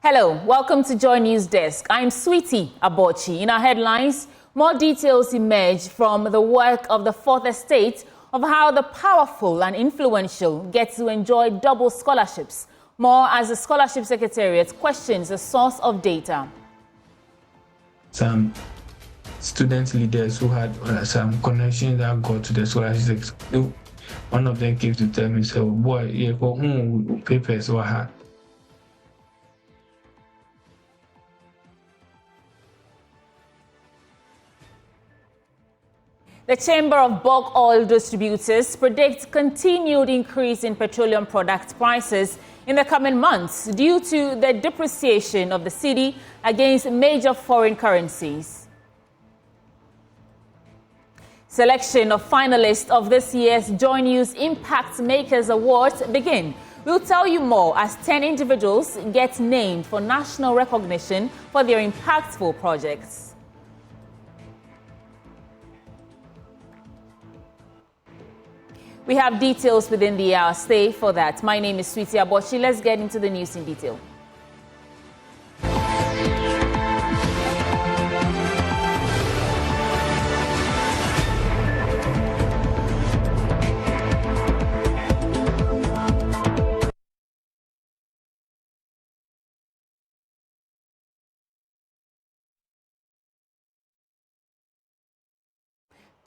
Hello, welcome to JoyNews. I'm Sweetie Abochi. In our headlines, more details emerge from the work of the Fourth Estate of how the powerful and influential get to enjoy double scholarships. More as the Scholarship Secretariat questions the source of data. Some student leaders who had some connections that got to the scholarship, one of them came to tell me, so boy, yeah, papers were hard. The Chamber of Bulk Oil Distributors predicts continued increase in petroleum product prices in the coming months due to the depreciation of the cedi against major foreign currencies. Selection of finalists of this year's JoyNews Impact Makers Awards begin. We'll tell you more as 10 individuals get named for national recognition for their impactful projects. We have details within the hour. Stay for that. My name is Sweetie Abochi. Let's get into the news in detail.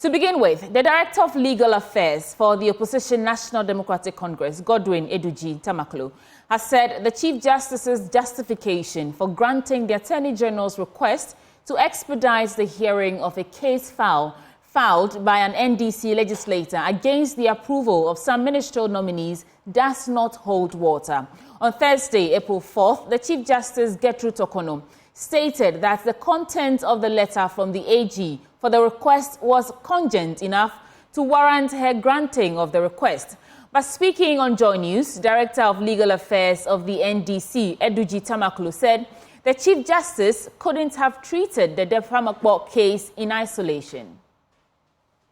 To begin with, the Director of Legal Affairs for the Opposition National Democratic Congress, Godwin Tamakloe, has said the Chief Justice's justification for granting the Attorney General's request to expedite the hearing of a case filed by an NDC legislator against the approval of some ministerial nominees does not hold water. On Thursday, April 4th, the Chief Justice Gertrude Tokono stated that the content of the letter from the AG for the request was cogent enough to warrant her granting of the request. But speaking on JoyNews, Director of Legal Affairs of the NDC, Tamakloe, said the Chief Justice couldn't have treated the Dafeamekpor case in isolation.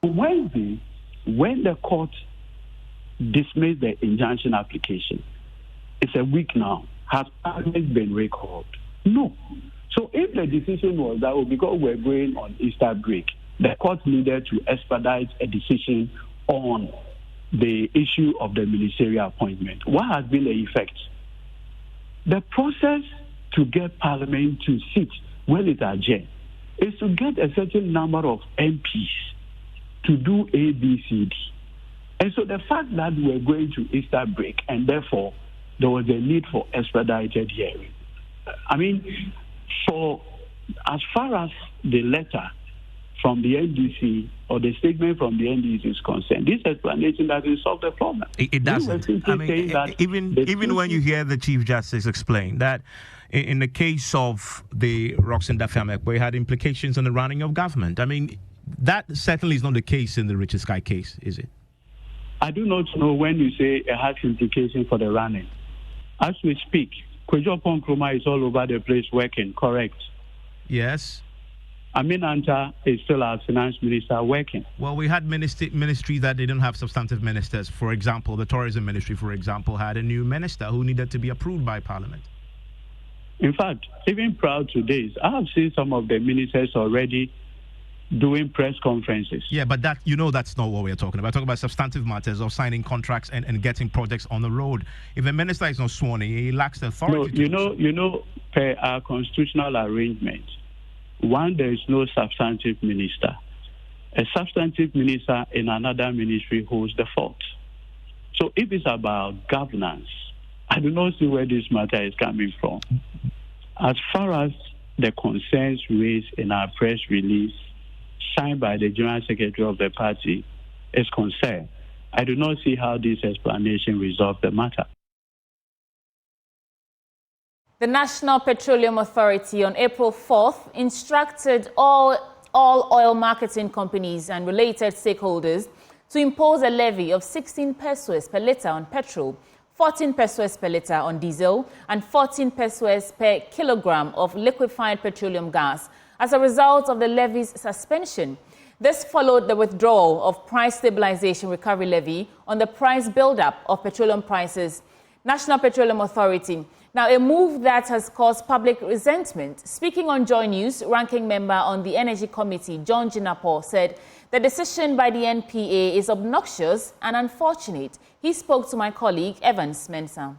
Wednesday, when the court dismissed the injunction application, it's a week now, has Parliament been recalled? No. So if the decision was that because we're going on Easter break, the court needed to expedite a decision on the issue of the ministerial appointment, what has been the effect? The process to get Parliament to sit when it adjourns is to get a certain number of MPs to do A, B, C, D. And so the fact that we're going to Easter break and therefore there was a need for expedited hearing. I mean, so as far as the letter from the NDC or the statement from the NDC is concerned, this explanation doesn't solve the problem. It doesn't. I mean, even when you hear the Chief Justice explain that in the case of the Roxanne Dafeamekpor, it had implications on the running of government. I mean, that certainly is not the case in the Richard Sky case, is it? I do not know when you say it has implications for the running. As we speak, Kwejo Nkrumah is all over the place working, correct? Yes. Anta is still our finance minister working. Well, we had ministries that didn't have substantive ministers. For example, the tourism ministry, for example, had a new minister who needed to be approved by Parliament. In fact, even prior to this, I have seen some of the ministers already doing press conferences. Yeah, but that's not what we're talking about. We're talking about substantive matters of signing contracts and getting projects on the road. If a minister is not sworn in, he lacks the authority. No, per our constitutional arrangement, one, there is no substantive minister. A substantive minister in another ministry holds the fort. So if it's about governance, I do not see where this matter is coming from. As far as the concerns raised in our press release, signed by the General Secretary of the party, is concerned, I do not see how this explanation resolves the matter. The National Petroleum Authority on April 4th instructed all oil marketing companies and related stakeholders to impose a levy of 16 pesos per litre on petrol, 14 pesos per litre on diesel, and 14 pesos per kilogram of liquefied petroleum gas as a result of the levy's suspension. This followed the withdrawal of price stabilization recovery levy on the price build-up of petroleum prices. National Petroleum Authority Now, a move that has caused public resentment. Speaking on JoyNews, ranking member on the Energy Committee, John Jinapor, said the decision by the NPA is obnoxious and unfortunate. He spoke to my colleague, Evans Mensah.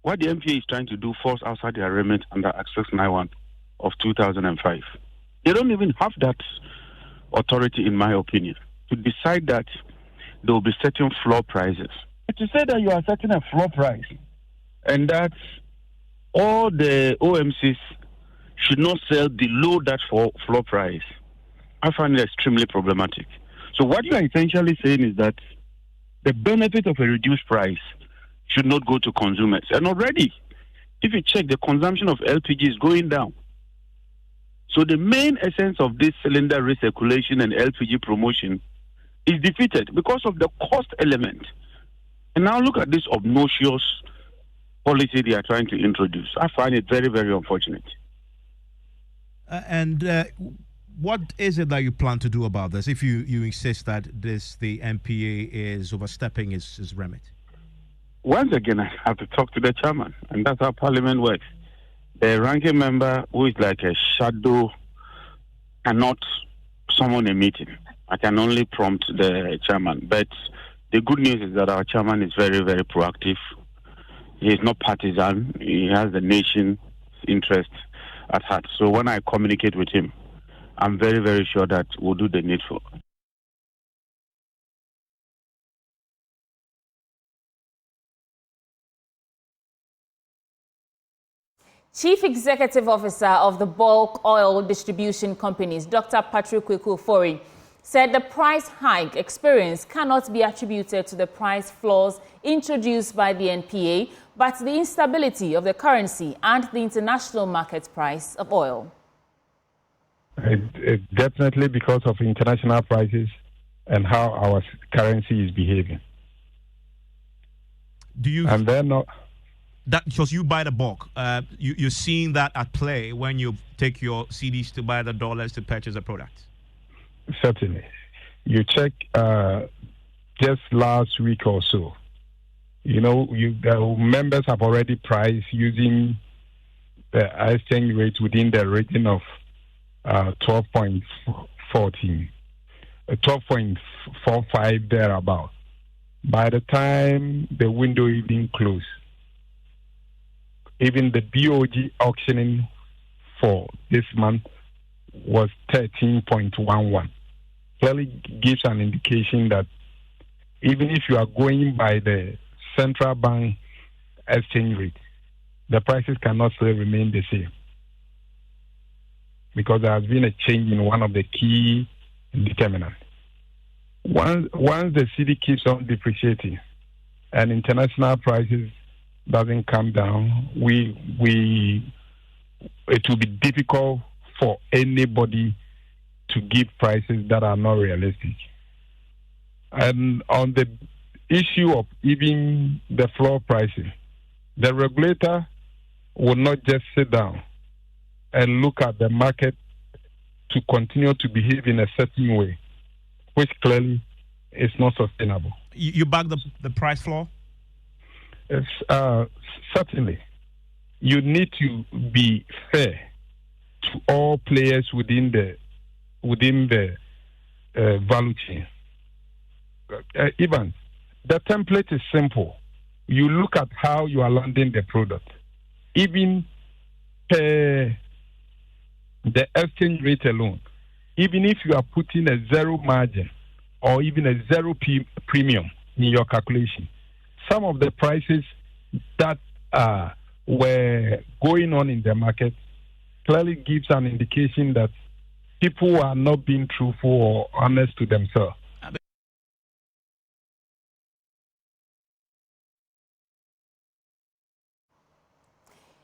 What the NPA is trying to do falls outside their remit under Act 691 of 2005. They don't even have that authority, in my opinion, to decide that there will be certain floor prices. To say that you are setting a floor price and that all the OMCs should not sell below that floor price, I find it extremely problematic. So what you are essentially saying is that the benefit of a reduced price should not go to consumers. And already, if you check, the consumption of LPG is going down. So the main essence of this cylinder recirculation and LPG promotion is defeated because of the cost element. And now look at this obnoxious policy they are trying to introduce. I find it very, very unfortunate. What is it that you plan to do about this if you insist that the NPA is overstepping his remit? Once again, I have to talk to the chairman, and that's how Parliament works. The ranking member, who is like a shadow, cannot summon a meeting. I can only prompt the chairman. But the good news is that our chairman is very, very proactive. He is not partisan. He has the nation's interest at heart. So when I communicate with him, I'm very, very sure that we'll do the needful. Chief Executive Officer of the Bulk Oil Distribution Companies, Dr. Patrick Kwekufori, said the price hike experienced cannot be attributed to the price floors introduced by the NPA, but the instability of the currency and the international market price of oil. It's definitely because of international prices and how our currency is behaving. Do you? And then that because you buy the bulk, you're seeing that at play when you take your CDs to buy the dollars to purchase a product. Certainly, you check just last week or so. You know, the members have already priced using the exchange rate within the region of 12.14, 12.45 thereabout. By the time the window even closed, even the BOG auctioning for this month was 13.11. Clearly gives an indication that even if you are going by the central bank exchange rate, the prices cannot still remain the same, because there has been a change in one of the key determinants. Once the cedi keeps on depreciating and international prices doesn't come down, it will be difficult for anybody to give prices that are not realistic. And on the issue of even the floor prices, the regulator will not just sit down and look at the market to continue to behave in a certain way, which clearly is not sustainable. You back the price floor? Certainly. You need to be fair to all players within the value chain. Even the template is simple. You look at how you are landing the product. Even the exchange rate alone, even if you are putting a zero margin or even a zero premium in your calculation, some of the prices that were going on in the market clearly gives an indication that people are not being truthful or honest to themselves.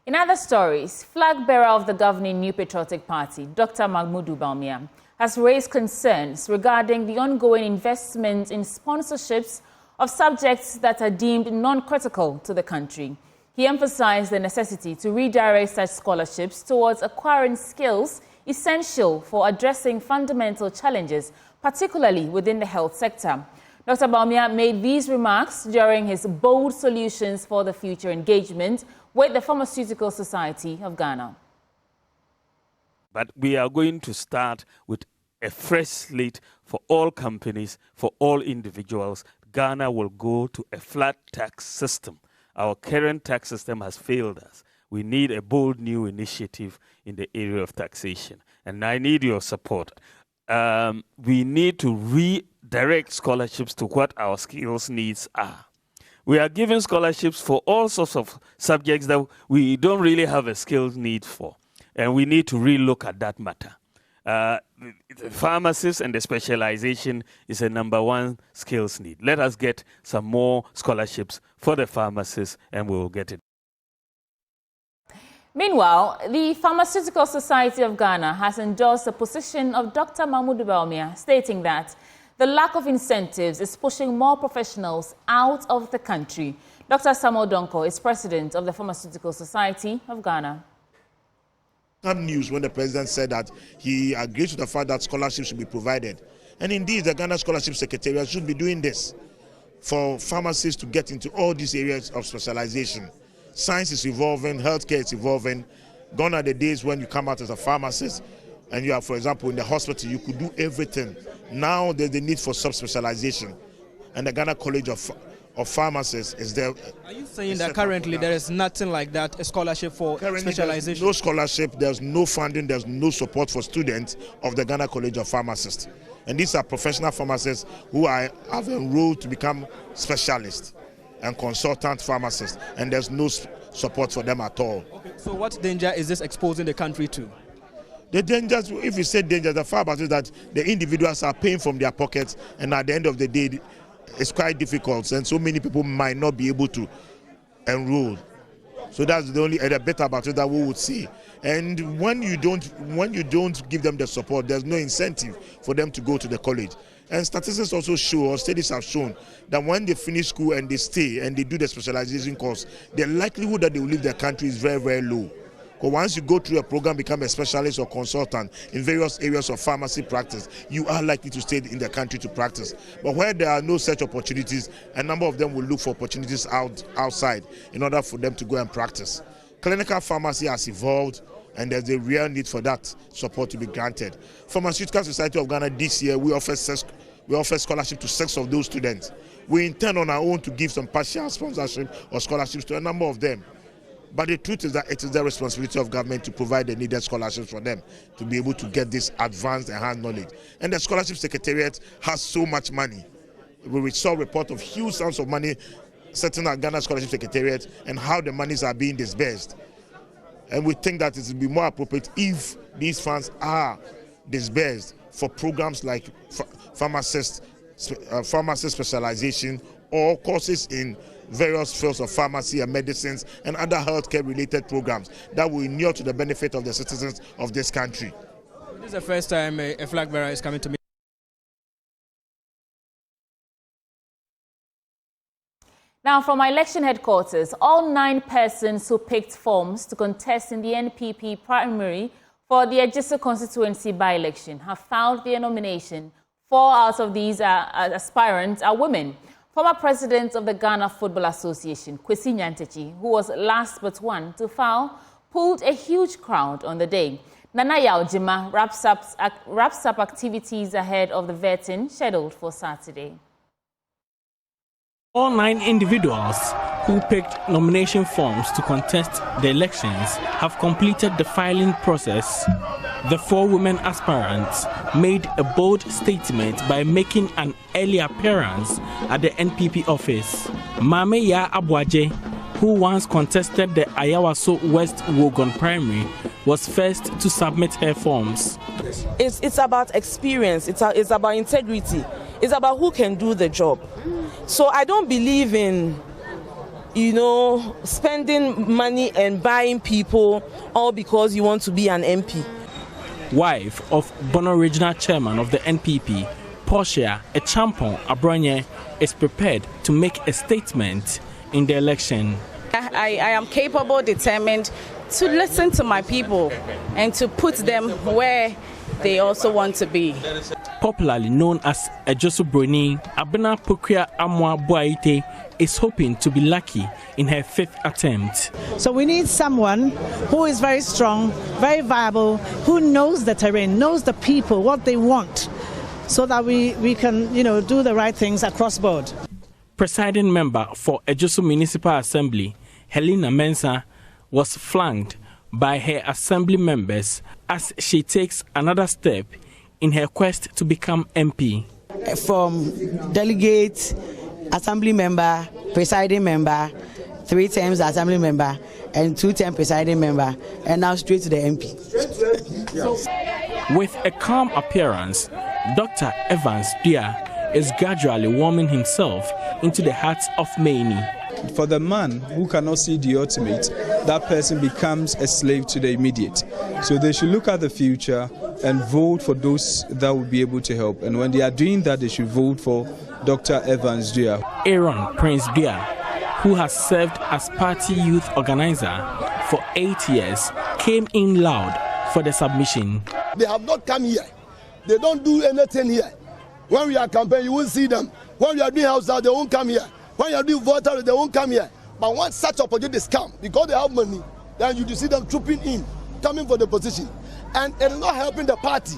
In other stories, flag bearer of the governing New Patriotic Party, Dr. Mahamudu Bawumia, has raised concerns regarding the ongoing investment in sponsorships of subjects that are deemed non-critical to the country. He emphasized the necessity to redirect such scholarships towards acquiring skills essential for addressing fundamental challenges, particularly within the health sector. Dr. Bawumia made these remarks during his bold solutions for the future engagement with the Pharmaceutical Society of Ghana. But we are going to start with a fresh slate for all companies, for all individuals. Ghana will go to a flat tax system. Our current tax system has failed us. We need a bold new initiative in the area of taxation. And I need your support. We need to redirect scholarships to what our skills needs are. We are giving scholarships for all sorts of subjects that we don't really have a skills need for. And we need to relook at that matter. The pharmacists and the specialization is a #1 skills need. Let us get some more scholarships for the pharmacists and we will get it. Meanwhile, the Pharmaceutical Society of Ghana has endorsed the position of Dr. Mahamudu Bawumia, stating that the lack of incentives is pushing more professionals out of the country. Dr. Samuel Donko is president of the Pharmaceutical Society of Ghana. News when the president said that he agrees with the fact that scholarships should be provided. And indeed, the Ghana Scholarship Secretariat should be doing this for pharmacists to get into all these areas of specialization. Science is evolving, healthcare is evolving. Gone are the days when you come out as a pharmacist and you are, for example, in the hospital, you could do everything. Now there's the need for sub-specialization. And the Ghana College of Pharmacists is there. Are you saying that currently there is nothing like that, a scholarship for specialization? No scholarship, there's no funding, there's no support for students of the Ghana College of Pharmacists. And these are professional pharmacists who have enrolled to become specialists and consultant pharmacists, and there's no support for them at all. Okay, so what danger is this exposing the country to? The dangers, if you say danger, the far about is that the individuals are paying from their pockets, and at the end of the day, it's quite difficult, and so many people might not be able to enroll. So that's the only bit about it that we would see. And when you don't give them the support, there's no incentive for them to go to the college. And statistics also show, or studies have shown, that when they finish school and they stay and they do the specialization course, the likelihood that they will leave the country is very, very low. Because once you go through a program, become a specialist or consultant in various areas of pharmacy practice, you are likely to stay in the country to practice. But where there are no such opportunities, a number of them will look for opportunities outside in order for them to go and practice. Clinical pharmacy has evolved, and there's a real need for that support to be granted. Pharmaceutical Society of Ghana this year, we offer scholarship to 6 of those students. We intend on our own to give some partial sponsorship or scholarships to a number of them. But the truth is that it is the responsibility of government to provide the needed scholarships for them to be able to get this advanced enhanced knowledge. And the Scholarship Secretariat has so much money. We saw a report of huge sums of money sitting at Ghana Scholarship Secretariat and how the monies are being disbursed. And we think that it would be more appropriate if these funds are disbursed for programs like pharmacist specialization or courses in various fields of pharmacy and medicines and other healthcare related programs that will inure to the benefit of the citizens of this country. This is the first time a flag bearer is coming to me. Now, from our election headquarters, all 9 persons who picked forms to contest in the NPP primary for the Ayawaso constituency by-election have filed their nomination. 4 out of these aspirants are women. Former president of the Ghana Football Association, Kwesi Nyantakyi, who was last but one to file, pulled a huge crowd on the day. Nana Yaojima wraps up activities ahead of the vetting scheduled for Saturday. All 9 individuals who picked nomination forms to contest the elections have completed the filing process. The 4 women aspirants made a bold statement by making an early appearance at the NPP office. Mameya Abuaje, who once contested the Ayawaso West Wuogon primary, was first to submit her forms. It's about experience, it's about integrity, it's about who can do the job. So I don't believe in, spending money and buying people all because you want to be an MP. Wife of Bono Regional Chairman of the NPP, Portia Echampon Abronye, is prepared to make a statement in the election. I am capable, determined to listen to my people and to put them where they also want to be. popularly known as Ayawaso Broni, Abena Pokia Amwa Boaite is hoping to be lucky in her 5th attempt. So we need someone who is very strong, very viable, who knows the terrain, knows the people, what they want, so that we can, do the right things across board. Presiding member for Ayawaso Municipal Assembly, Helena Mensah, was flanked by her assembly members as she takes another step in her quest to become MP. From delegate, assembly member, presiding member, 3 times assembly member, and 2 times presiding member, and now straight to the MP. With a calm appearance, Dr. Evans Dia is gradually warming himself into the hearts of many. For the man who cannot see the ultimate, that person becomes a slave to the immediate. So they should look at the future and vote for those that will be able to help. And when they are doing that, they should vote for Dr. Evans Dia. Aaron Prince Dia, who has served as party youth organizer for 8 years, came in loud for the submission. They have not come here. They don't do anything here. When we are campaigning, you won't see them. When we are doing house out, they won't come here. When you are doing voter, they won't come here. But once such opportunities come, because they have money, then you see them trooping in, coming for the position. And it is not helping the party.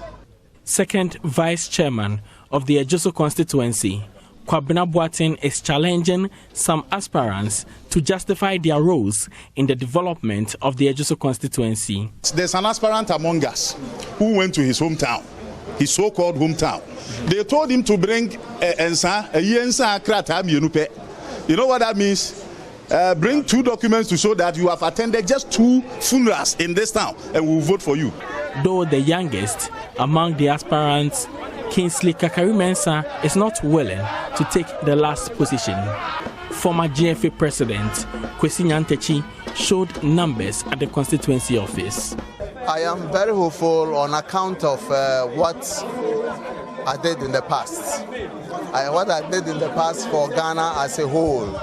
Second Vice Chairman of the Ayawaso constituency, Kwabena Boateng, is challenging some aspirants to justify their roles in the development of the Ayawaso constituency. There's an aspirant among us who went to his hometown, his so-called hometown. They told him to bring You know what that means? Bring 2 documents to show that you have attended just 2 funerals in this town, and we'll vote for you. Though the youngest among the aspirants, Kingsley Kakari Mensah, is not willing to take the last position. Former GFA President Kwesi Nyantechi showed numbers at the constituency office. I am very hopeful on account of what I did in the past. What I did in the past for Ghana as a whole,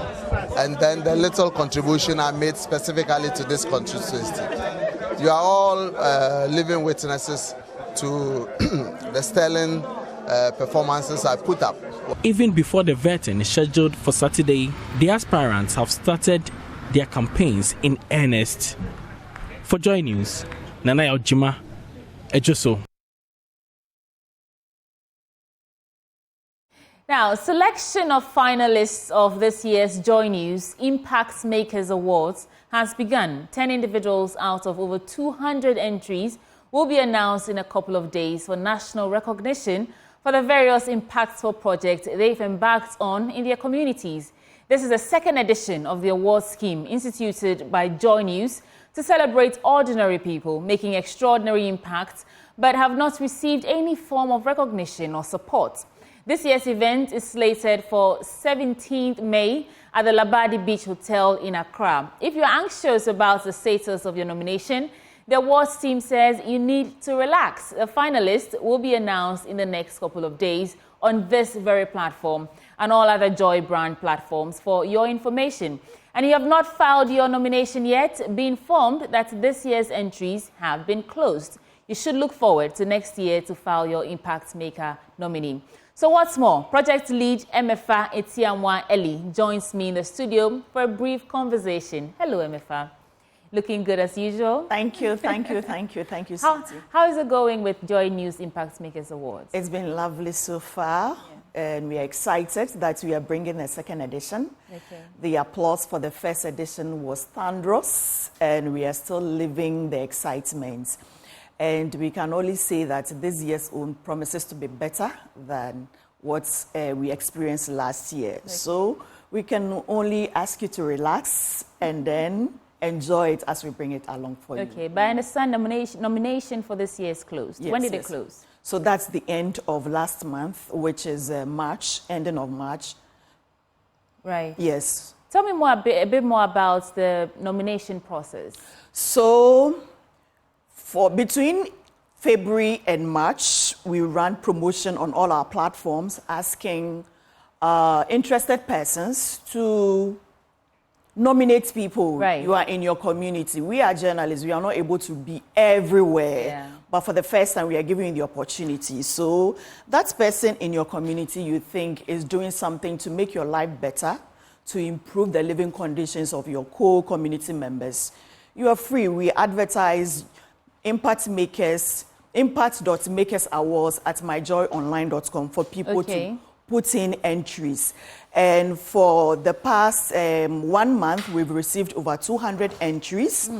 and then the little contribution I made specifically to this constituency. You are all living witnesses to the sterling performances I put up. Even before the vetting is scheduled for Saturday, the aspirants have started their campaigns in earnest. For JoyNews, Nana Ojima, Ayawaso. Now, selection of finalists of this year's JoyNews Impact Makers Awards has begun. 10 individuals out of over 200 entries will be announced in a couple of days for national recognition for the various impactful projects they've embarked on in their communities. This is the 2nd edition of the award scheme instituted by JoyNews to celebrate ordinary people making extraordinary impacts but have not received any form of recognition or support. This year's event is slated for 17th May at the Labadi Beach Hotel in Accra. If you're anxious about the status of your nomination, the awards team says you need to relax. The finalists will be announced in the next couple of days on this very platform and all other Joy brand platforms for your information. And if you have not filed your nomination yet, be informed that this year's entries have been closed. You should look forward to next year to file your Impact Maker nominee. So what's more, Project Lead Emefa Etiamwa Ellie joins me in the studio for a brief conversation. Hello, Emefa. Looking good as usual. Thank you, thank you, thank you, thank you, Cindy. How is it going with JoyNews Impact Makers Awards? It's been lovely so far, and we are excited that we are bringing a 2nd edition. Okay. The applause for the 1st edition was thunderous, and we are still living the excitement. And we can only say that this year's own promises to be better than what we experienced last year. Okay. So we can only ask you to relax and then enjoy it as we bring it along for you. Okay, but I understand nomination for this year is closed. Yes, when did it close? So that's the end of last month, which is March, ending of March. Right. Yes. Tell me a bit more about the nomination process. So for between February and March, we ran promotion on all our platforms asking interested persons to nominate people. Right. You are in your community. We are journalists. We are not able to be everywhere. Yeah. But for the first time, we are giving you the opportunity. So that person in your community you think is doing something to make your life better, to improve the living conditions of your co-community members, you are free. We advertise impact.makers awards at myjoyonline.com for people to put in entries. And for the past 1 month, we've received over 200 entries.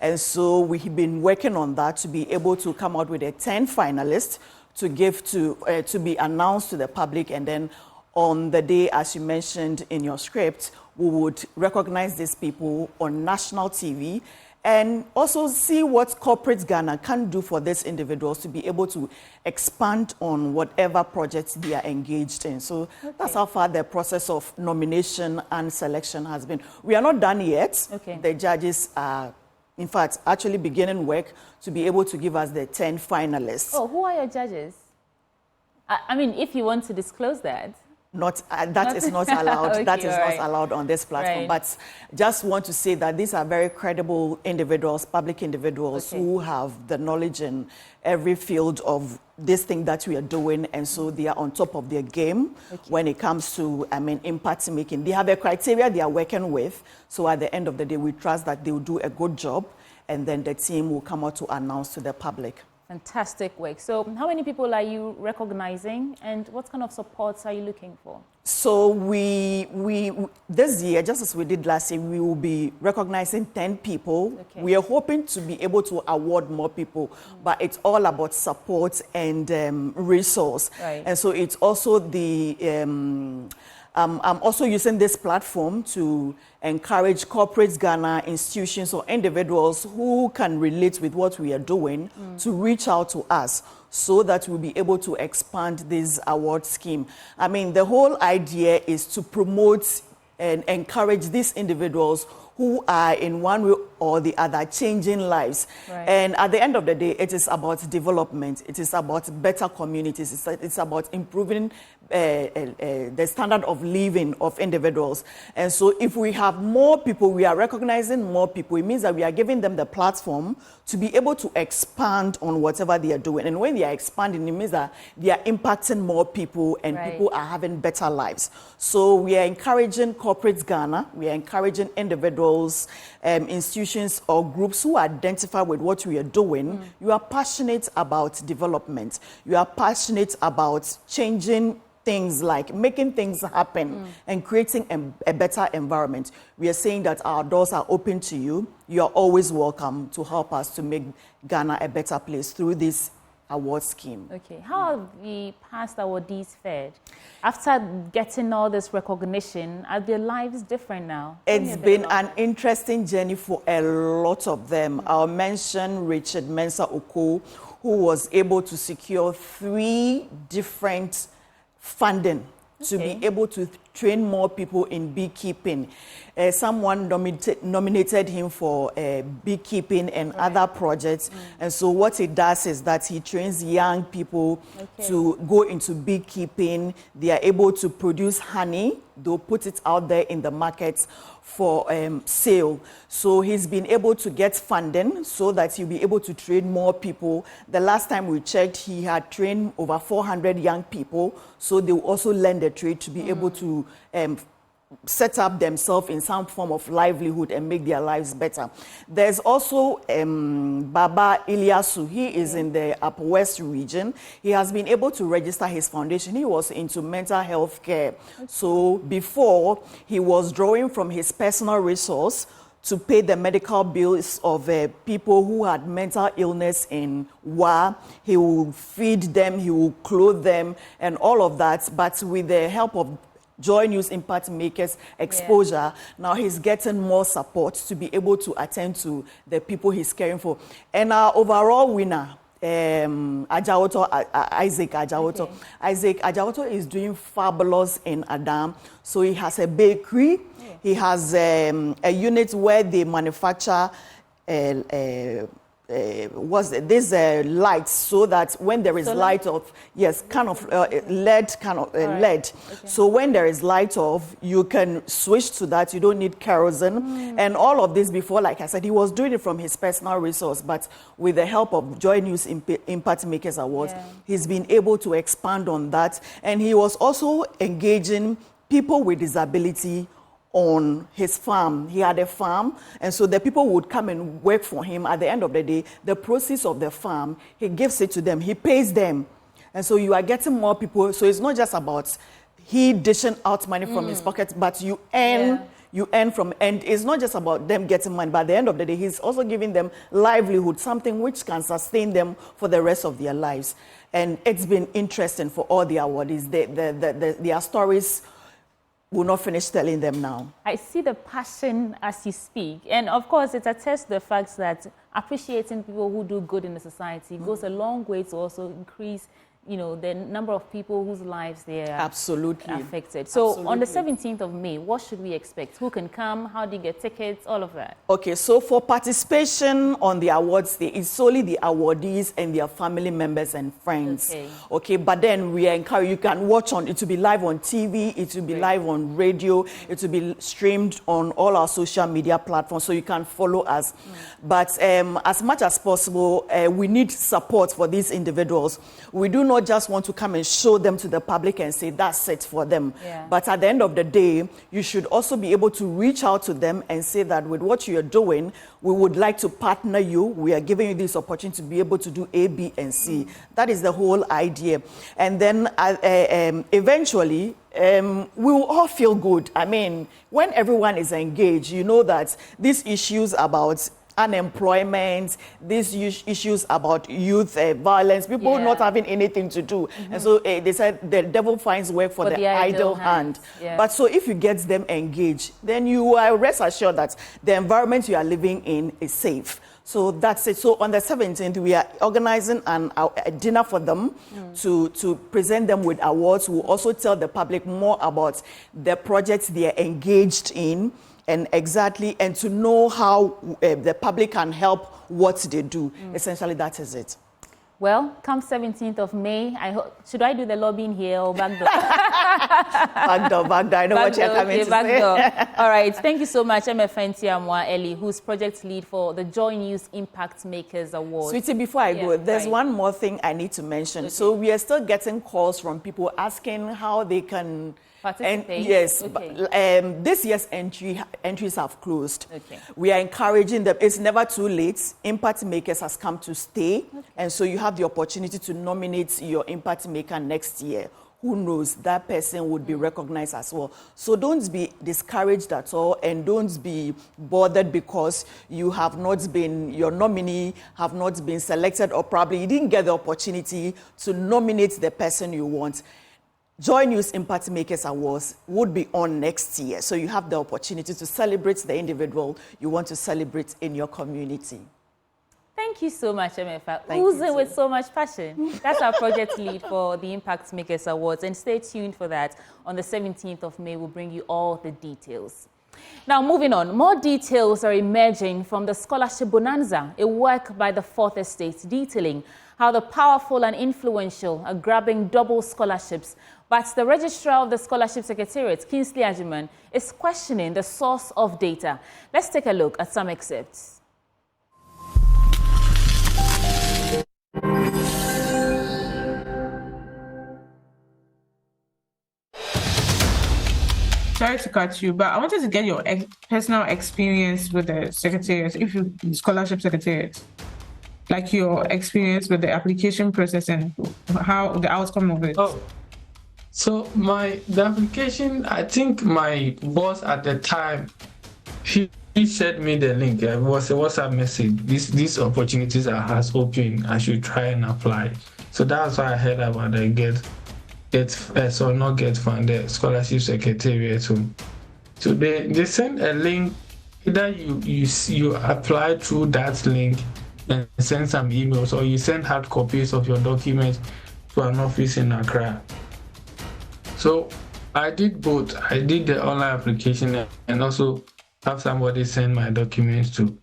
And so we've been working on that to be able to come out with 10 finalists to give to be announced to the public. And then on the day, as you mentioned in your script, we would recognize these people on national TV and also see what corporate Ghana can do for these individuals to be able to expand on whatever projects they are engaged in. So that's how far the process of nomination and selection has been. We are not done yet. The judges are, in fact, actually beginning work to be able to give us the 10 finalists. Oh, who are your judges? I mean, if you want to disclose that. That is not allowed. That is not allowed on this platform. But just want to say that these are very credible individuals, public individuals who have the knowledge in every field of this thing that we are doing, and so they are on top of their game when it comes to, impact making. They have a criteria they are working with. So at the end of the day, we trust that they will do a good job, and then the team will come out to announce to the public. Fantastic work. So how many people are you recognizing, and what kind of supports are you looking for? So we this year, just as we did last year, we will be recognizing 10 people. We are hoping to be able to award more people, but it's all about support and resource. And so it's also the I'm also using this platform to encourage corporate Ghana, institutions or individuals who can relate with what we are doing to reach out to us so that we'll be able to expand this award scheme. The whole idea is to promote and encourage these individuals who are in one way or the other changing lives. And at the end of the day, it is about development. It is about better communities. It's about improving the standard of living of individuals. And so if we have more people, we are recognizing more people, it means that we are giving them the platform to be able to expand on whatever they are doing. And when they are expanding, it means that they are impacting more people and people are having better lives. So we are encouraging corporate Ghana, we are encouraging individuals, institutions or groups who identify with what we are doing. You are passionate about development. You are passionate about changing things, like making things happen and creating a better environment. We are saying that our doors are open to you. You are always welcome to help us to make Ghana a better place through this award scheme. How have the past awardees fared? After getting all this recognition, are their lives different now? It's been an interesting journey for a lot of them. I'll mention Richard Mensah Oko, who was able to secure 3 different funding to be able to train more people in beekeeping. Someone nominated him for beekeeping and other projects. And so what he does is that he trains young people to go into beekeeping. They are able to produce honey. They'll put it out there in the markets for sale. So he's been able to get funding so that he'll be able to train more people. The last time we checked, he had trained over 400 young people. So they will also learn the trade to be able to set up themselves in some form of livelihood and make their lives better. There's also Baba Iliasu. He is in the Upper West region. He has been able to register his foundation. He was into mental health care. So before, he was drawing from his personal resource to pay the medical bills of people who had mental illness in Wa. He will feed them, he will clothe them, and all of that. But with the help of JoyNews Impact Makers exposure, now he's getting more support to be able to attend to the people he's caring for. And our overall winner, Isaac Ajawoto. Isaac Ajawoto is doing fabulous in Adam. So he has a bakery. He has a unit where they manufacture lights, so that when there is light off, yes, kind of LED, LED. Okay. So when there is light off, you can switch to that. You don't need kerosene. And all of this before, like I said, he was doing it from his personal resource, but with the help of JoyNews Impact Makers Awards, he's been able to expand on that. And he was also engaging people with disability on his farm. He had a farm, and so the people would come and work for him. At the end of the day, the proceeds of the farm, he gives it to them, he pays them. And so you are getting more people. So it's not just about he dishing out money from his pocket, but you earn from, and it's not just about them getting money, but at the end of the day, he's also giving them livelihood, something which can sustain them for the rest of their lives. And it's been interesting for all the awardees. Their stories will not finish telling them now. I see the passion as you speak. And of course, it attests to the fact that appreciating people who do good in the society goes a long way to also increase, the number of people whose lives they are affected. So on the 17th of May, what should we expect? Who can come? How do you get tickets? All of that. Okay, so for participation on the awards day, it's solely the awardees and their family members and friends. Okay, but then we encourage, you can watch it will be live on TV, it will be live on radio, it will be streamed on all our social media platforms, so you can follow us. But as much as possible, we need support for these individuals. We do not just want to come and show them to the public and say that's it for them. But at the end of the day, you should also be able to reach out to them and say that with what you're doing, we would like to partner you. We are giving you this opportunity to be able to do A, B, and C. That is the whole idea. And then eventually, we will all feel good. I mean, when everyone is engaged, you know that these issues about unemployment, these issues about youth violence, people not having anything to do. And so they said the devil finds work for the idle hand. But so if you get them engaged, then you are rest assured that the environment you are living in is safe. So that's it. So on the 17th, we are organizing a dinner for them to present them with awards. We'll also tell the public more about the projects they are engaged in, and to know how the public can help what they do. Essentially, that is it. Well, come 17th of May, should I do the lobbying here or back door? back door. I know what you're coming to say. All right. Thank you so much, Afenyo-Markin, Ellie, who's project lead for the JoyNews Impact Makers Award. Sweetie, before I go, there's one more thing I need to mention. Okay. So we are still getting calls from people asking how they can participate. Yes, this year's entries have closed. Okay. We are encouraging them. It's never too late. Impact Makers has come to stay, and so you have the opportunity to nominate your impact maker next year. Who knows, that person would be recognized as well. So don't be discouraged at all, and don't be bothered because your nominee have not been selected, or probably you didn't get the opportunity to nominate the person you want. JoyNews Impact Makers Awards would be on next year, so you have the opportunity to celebrate the individual you want to celebrate in your community. Thank you so much, MFA. Oozing with so much passion. That's our project lead for the Impact Makers Awards, and stay tuned for that. On the 17th of May, we'll bring you all the details. Now, moving on, more details are emerging from the Scholarship Bonanza, a work by the Fourth Estate detailing how the powerful and influential are grabbing double scholarships. But the Registrar of the Scholarship Secretariat, Kingsley Ajiman, is questioning the source of data. Let's take a look at some excerpts. Sorry to cut you, but I wanted to get your personal experience with the Secretariat, Scholarship Secretariat. Like your experience with the application process and how the outcome of it. So the application, I think my boss at the time, he sent me the link. It was a WhatsApp message. These opportunities has opened. I should try and apply. So that's why I heard about the get first or not get funded scholarship secretariat. So they send a link. Either you apply through that link and send some emails, or you send hard copies of your documents to an office in Accra. So I did both. I did the online application and also have somebody send my documents to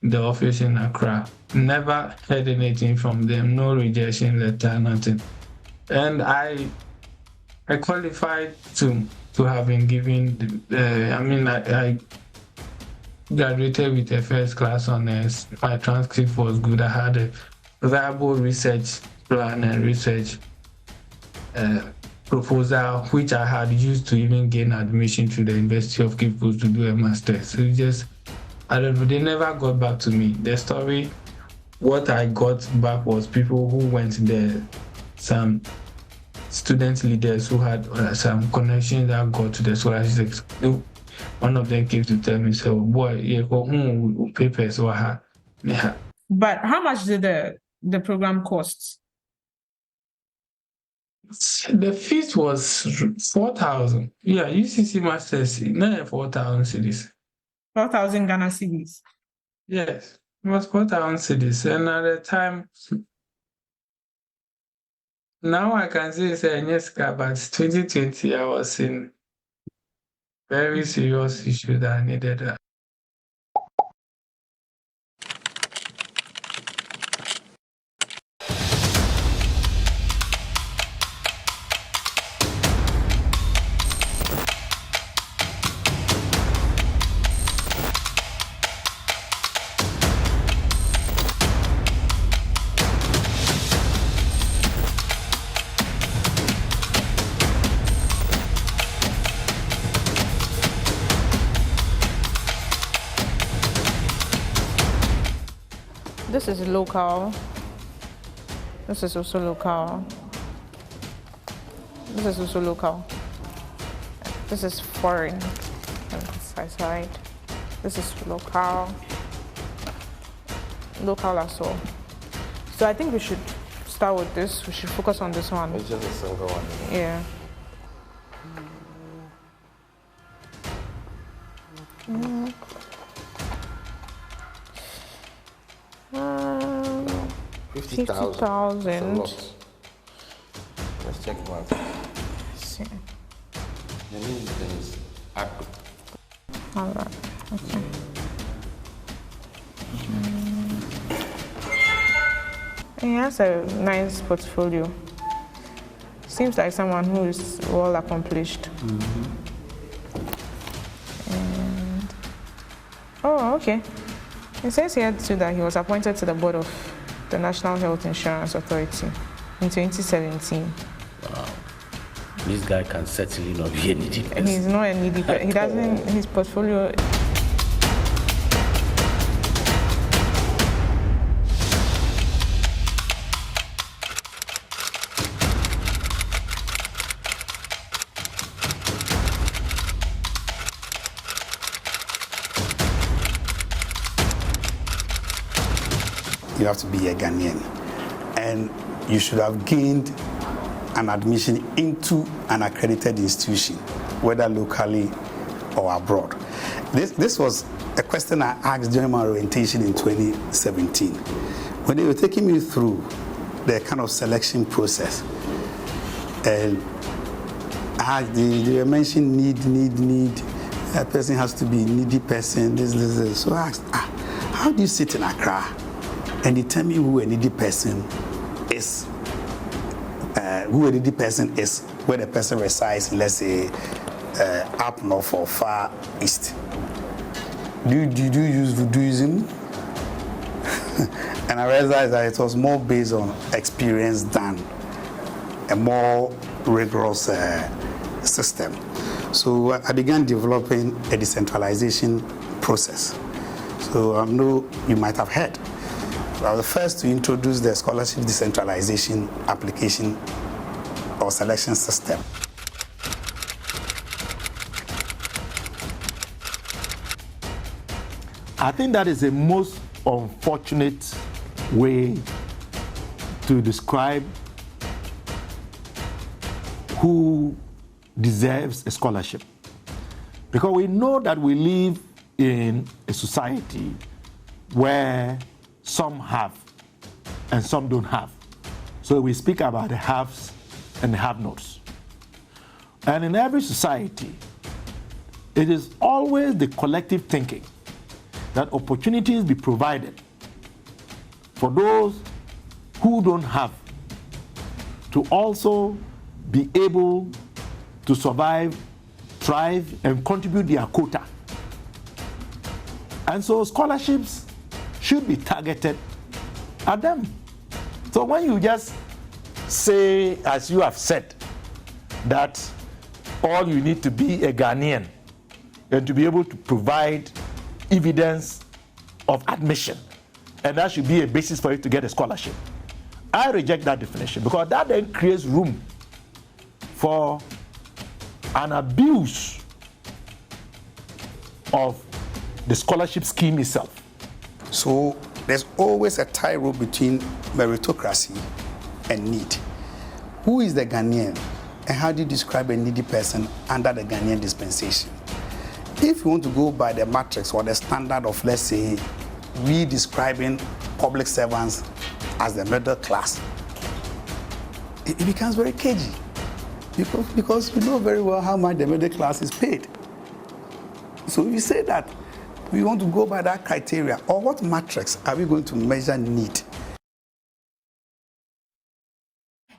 the office in Accra. Never heard anything from them, no rejection letter, nothing. And I qualified to have been given, I graduated with a first class honors. My transcript was good. I had a viable research plan and research proposal, which I had used to even gain admission to the University of Cape Coast to do a master's. So I don't know, they never got back to me. The story, what I got back was people who went there, some student leaders who had some connections that got to the scholarship. One of them came to tell me, so boy, papers were hard. But how much did the program cost? The fees was 4,000. Yeah, UCC Masters, 4,000 cedis. 4,000 Ghana cedis. Yes, it was 4,000 cedis. And at the time, now I can say it's a Nyeska, but 2020 I was in very serious issue that I needed. This is local. This is also local. This is also local. This is foreign. Side. This is local. Local as well. So I think we should start with this. We should focus on this one. It's just a silver one. Yeah. Mm. 50,000. Let's check it out. See. The name is Apple. All right. Okay. He has a nice portfolio. Seems like someone who is well accomplished. And oh, okay. It says here too that he was appointed to the board of the National Health Insurance Authority in 2017. Wow. This guy can certainly not be a needy person. He's not a needy person. He doesn't, his portfolio. You have to be a Ghanaian, and you should have gained an admission into an accredited institution, whether locally or abroad. This was a question I asked during my orientation in 2017. When they were taking me through the kind of selection process, and they were mentioning need. A person has to be a needy person, this. So I asked, how do you sit in Accra and determine who a needy person is? Who a needy person is, where the person resides, let's say, up north or far east. Do you use voodooism? And I realized that it was more based on experience than a more rigorous system. So I began developing a decentralization process. So I know you might have heard. I was the first to introduce the scholarship decentralization application or selection system. I think that is the most unfortunate way to describe who deserves a scholarship. Because we know that we live in a society where some have and some don't have. So we speak about the haves and the have-nots. And in every society, it is always the collective thinking that opportunities be provided for those who don't have to also be able to survive, thrive, and contribute their quota. And so scholarships should be targeted at them. So when you just say, as you have said, that all you need to be a Ghanaian and to be able to provide evidence of admission, and that should be a basis for you to get a scholarship, I reject that definition, because that then creates room for an abuse of the scholarship scheme itself. So there's always a tightrope between meritocracy and need. Who is the Ghanaian, and how do you describe a needy person under the Ghanaian dispensation? If you want to go by the matrix or the standard of, let's say, we describing public servants as the middle class, it becomes very cagey, because you know very well how much the middle class is paid. So if you say that we want to go by that criteria, or what matrix are we going to measure need?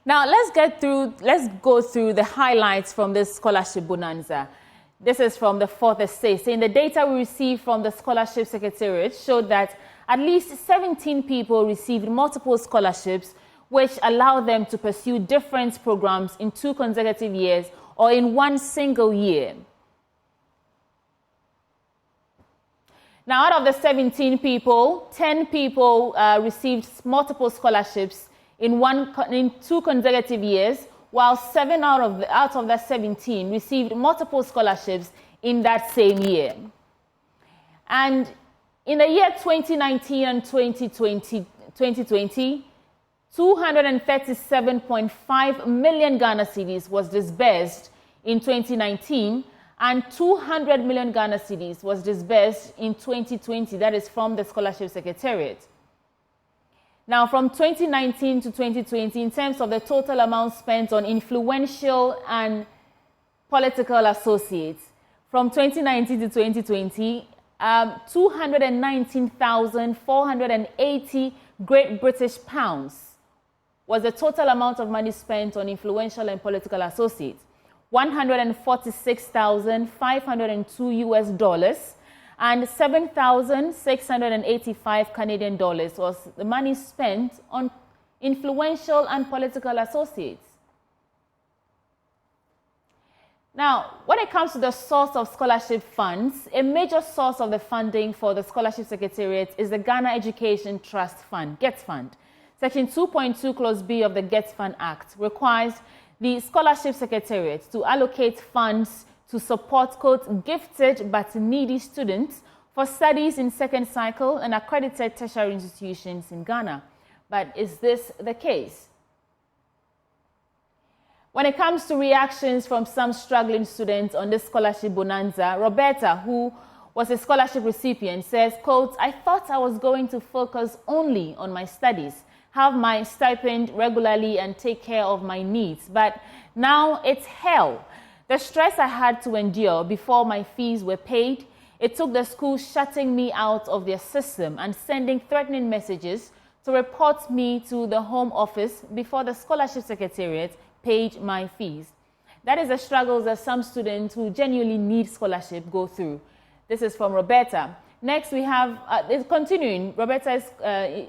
Now let's go through the highlights from this scholarship bonanza. This is from the 4th Estate, saying the data we received from the Scholarship Secretariat showed that at least 17 people received multiple scholarships, which allow them to pursue different programs in 2 consecutive years or in 1 single year. Now, out of the 17 people, 10 people received multiple scholarships in 2 consecutive years, while 7 out of the 17 received multiple scholarships in that same year. And in the year 2019 and 2020, 237.5 million Ghana cedis was disbursed in 2019, and 200 million Ghana cedis was disbursed in 2020. That is from the Scholarship Secretariat. Now, from 2019 to 2020, in terms of the total amount spent on influential and political associates, from 2019 to 2020, 219,480 Great British pounds was the total amount of money spent on influential and political associates. 146,502 US dollars and 7,685 Canadian dollars was the money spent on influential and political associates. Now, when it comes to the source of scholarship funds, a major source of the funding for the Scholarship Secretariat is the Ghana Education Trust Fund, GET Fund. Section 2.2 Clause B of the GET Fund Act requires the Scholarship Secretariat to allocate funds to support, quote, gifted but needy students for studies in second cycle and accredited tertiary institutions in Ghana. But is this the case? When it comes to reactions from some struggling students on this scholarship bonanza, Roberta, who was a scholarship recipient, says, quote, I thought I was going to focus only on my studies, have my stipend regularly and take care of my needs. But now it's hell. The stress I had to endure before my fees were paid, it took the school shutting me out of their system and sending threatening messages to report me to the Home Office before the Scholarship Secretariat paid my fees. That is the struggles that some students who genuinely need scholarship go through. This is from Roberta. Next, we have, continuing, Roberta's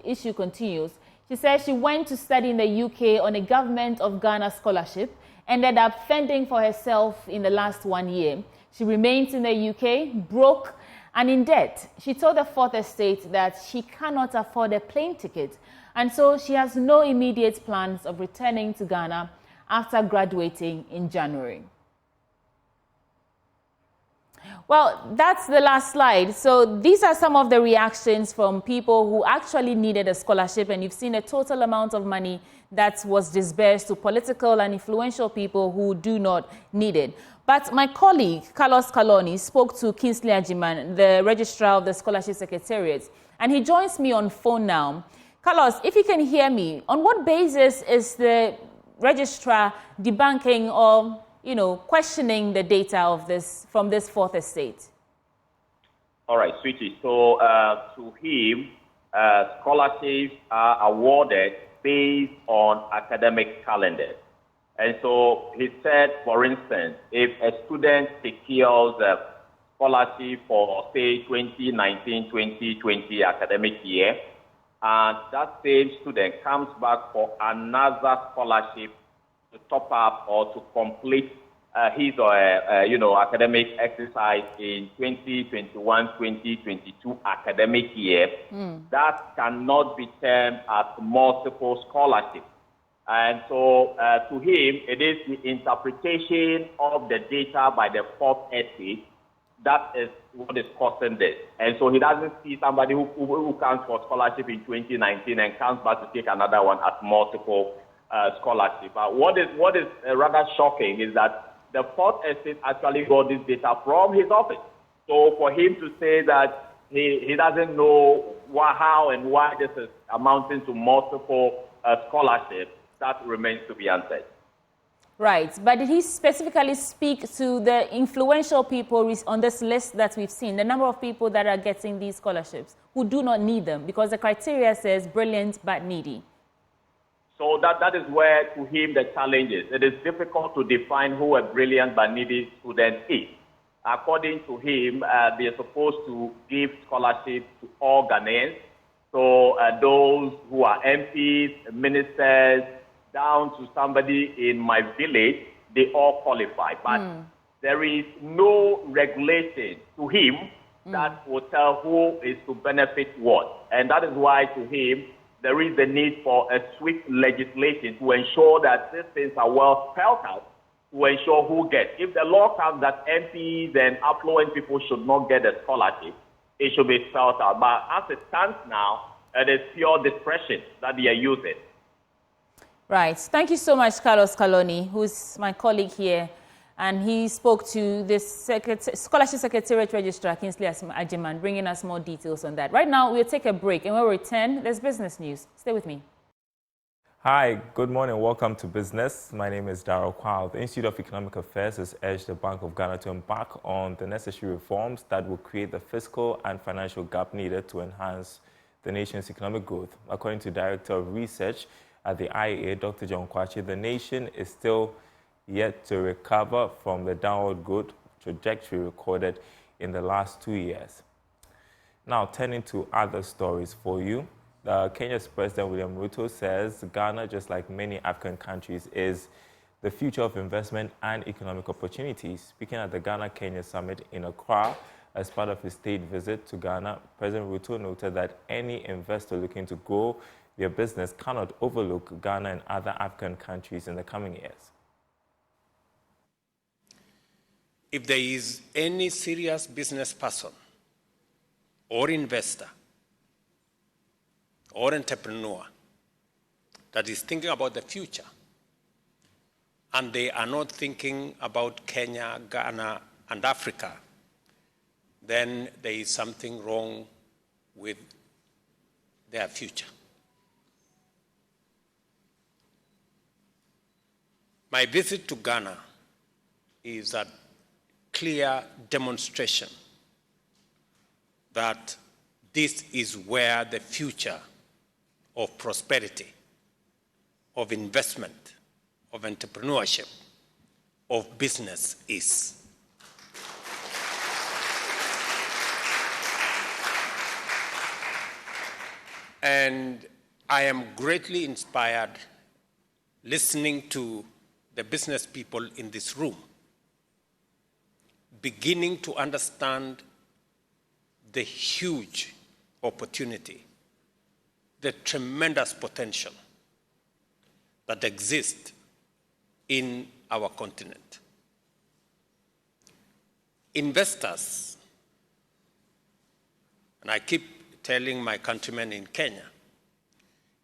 issue continues. She says she went to study in the UK on a Government of Ghana scholarship, ended up fending for herself in the last 1 year. She remains in the UK, broke and in debt. She told the 4th Estate that she cannot afford a plane ticket, and so she has no immediate plans of returning to Ghana after graduating in January. Well, that's the last slide. So these are some of the reactions from people who actually needed a scholarship, and you've seen a total amount of money that was disbursed to political and influential people who do not need it. But my colleague, Carlos Kaloni, spoke to Kingsley Ajiman, the Registrar of the Scholarship Secretariat, and he joins me on phone now. Carlos, if you can hear me, on what basis is the Registrar debunking or questioning the data of this from this 4th Estate? All right, sweetie. So to him, scholarships are awarded based on academic calendars. And so he said, for instance, if a student secures a scholarship for, say, 2019-2020 academic year, and that same student comes back for another scholarship to top up or to complete his or academic exercise in 2021-2022 academic year, that cannot be termed as multiple scholarships. And so to him, it is the interpretation of the data by the fourth essay that is what is causing this. And so he doesn't see somebody who comes for scholarship in 2019 and comes back to take another one as multiple scholarship. But what is rather shocking is that the fourth estate actually got this data from his office. So for him to say that he doesn't know how and why this is amounting to multiple scholarships, that remains to be answered. Right, but did he specifically speak to the influential people on this list that we've seen, the number of people that are getting these scholarships who do not need them, because the criteria says brilliant but needy? So that is where, to him, the challenge is. It is difficult to define who a brilliant but needy student is. According to him, they are supposed to give scholarships to all Ghanaians. So those who are MPs, ministers, down to somebody in my village, they all qualify. But there is no regulation to him that will tell who is to benefit what. And that is why, to him, there is the need for a swift legislation to ensure that these things are well spelled out, to ensure who gets. If the law comes that MPs and affluent people should not get a scholarship, it should be spelled out. But as it stands now, it is pure discretion that they are using. Right. Thank you so much, Carlos Kaloni, who's my colleague here. And he spoke to this Scholarship Secretariat Registrar, Kingsley Ajiman, bringing us more details on that. Right now, we'll take a break. And when we return, there's business news. Stay with me. Hi, good morning. Welcome to Business. My name is Darrell Kwal. The Institute of Economic Affairs has urged the Bank of Ghana to embark on the necessary reforms that will create the fiscal and financial gap needed to enhance the nation's economic growth. According to Director of Research at the IEA, Dr. John Kwachi, the nation is still yet to recover from the downward growth trajectory recorded in the last 2 years. Now, turning to other stories for you. Kenya's President William Ruto says Ghana, just like many African countries, is the future of investment and economic opportunities. Speaking at the Ghana-Kenya Summit in Accra as part of his state visit to Ghana, President Ruto noted that any investor looking to grow their business cannot overlook Ghana and other African countries in the coming years. If there is any serious business person or investor or entrepreneur that is thinking about the future and they are not thinking about Kenya, Ghana, and Africa, then there is something wrong with their future. My visit to Ghana is a clear demonstration that this is where the future of prosperity, of investment, of entrepreneurship, of business is. And I am greatly inspired listening to the business people in this room, beginning to understand the huge opportunity, the tremendous potential that exists in our continent. Investors, and I keep telling my countrymen in Kenya,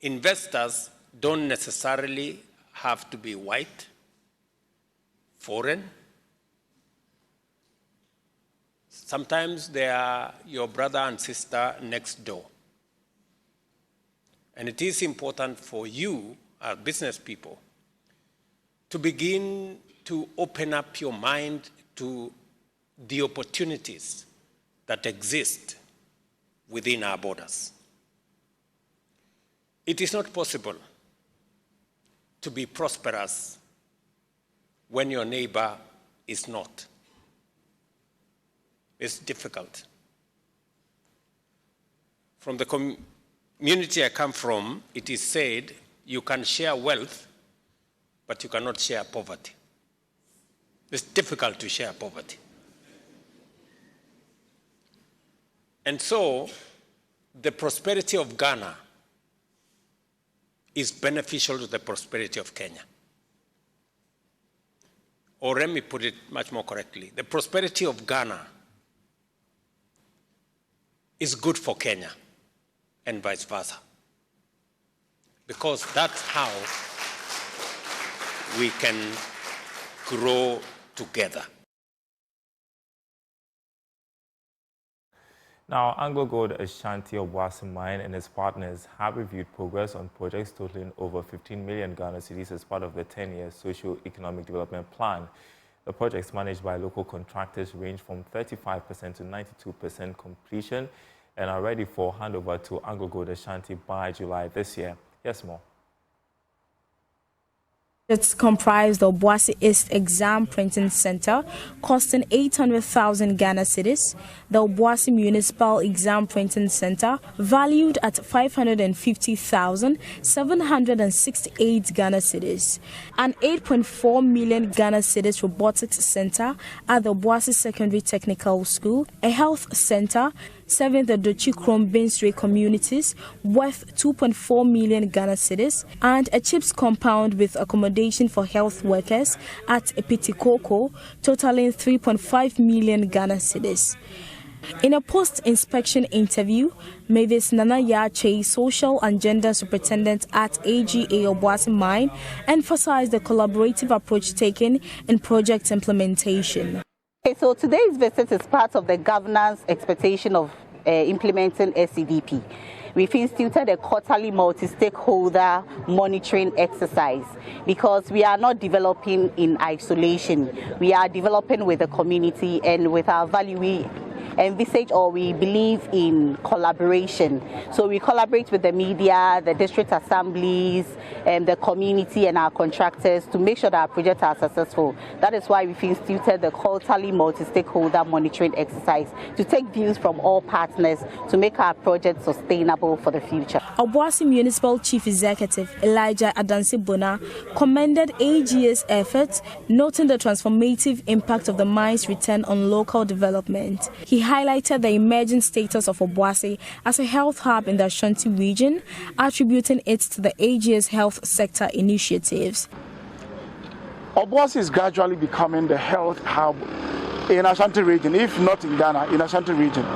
investors don't necessarily have to be white, foreign. Sometimes they are your brother and sister next door. And it is important for you, as business people, to begin to open up your mind to the opportunities that exist within our borders. It is not possible to be prosperous when your neighbor is not. It's difficult. From the community I come from, it is said you can share wealth, but you cannot share poverty. It's difficult to share poverty. And so, the prosperity of Ghana is beneficial to the prosperity of Kenya. Or let me put it much more correctly. The prosperity of Ghana is good for Kenya and vice versa. Because that's how we can grow together. Now, Anglo Gold Ashanti Obuasi Mine and its partners have reviewed progress on projects totaling over 15 million Ghana cedis as part of the 10-year socio-economic development plan. The projects managed by local contractors range from 35% to 92% completion and are ready for handover to Anglo Gold Ashanti by July this year. Yes, more. It's comprised the Obuasi East Exam Printing Center, costing 800,000 Ghana cedis, the Obuasi Municipal Exam Printing Center, valued at 550,768 Ghana cedis, an 8.4 million Ghana cedis robotics center at the Obuasi Secondary Technical School, a health center serving the Dochi Krom Binsre communities worth 2.4 million Ghana cedis, and a chips compound with accommodation for health workers at Epitikoko, totaling 3.5 million Ghana cedis. In a post-inspection interview, Mavis Nana Yache, Social and Gender Superintendent at AGA Obuasi Mine, emphasized the collaborative approach taken in project implementation. Okay, so today's visit is part of the governance expectation of implementing SCDP. We've instituted a quarterly multi-stakeholder monitoring exercise because we are not developing in isolation. We are developing with the community, and with our value we envisage or we believe in collaboration. So we collaborate with the media, the district assemblies, the community and our contractors to make sure that our projects are successful. That is why we've instituted the quarterly multi-stakeholder monitoring exercise to take views from all partners to make our project sustainable for the future. Obuasi Municipal Chief Executive Elijah Adansi Bona commended AGA's efforts, noting the transformative impact of the mine's return on local development. He highlighted the emerging status of Obuasi as a health hub in the Ashanti region, attributing it to the AGA's health sector initiatives. Obuasi is gradually becoming the health hub in Ashanti region, if not in Ghana, in Ashanti region.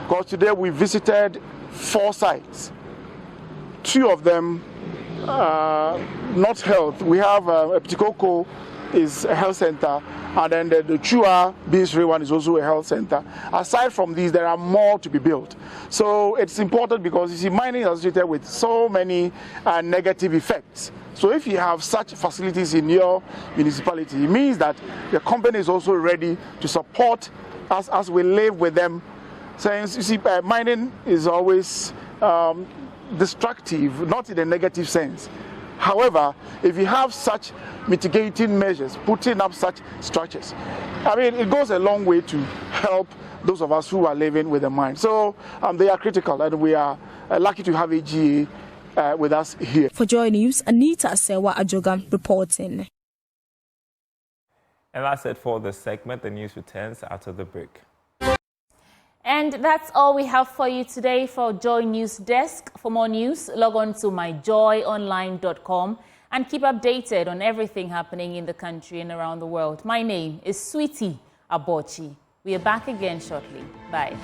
Because today we visited 4 sites. 2 of them not health. We have Epitikoko is a health center, and then the Chua Binsre one is also a health center. Aside from these, there are more to be built. So it's important because you see, mining is associated with so many negative effects. So if you have such facilities in your municipality, it means that the company is also ready to support us as we live with them. Since you see, mining is always destructive, not in a negative sense. However, if you have such mitigating measures, putting up such structures, I mean, it goes a long way to help those of us who are living with the mine. So they are critical, and we are lucky to have AGA with us here. For JoyNews, Anita Asewa Ajogan reporting. And that's it for this segment. The news returns after the break. And that's all we have for you today for Joy News Desk. For more news, log on to myjoyonline.com and keep updated on everything happening in the country and around the world. My name is Sweetie Abochi. We are back again shortly. Bye.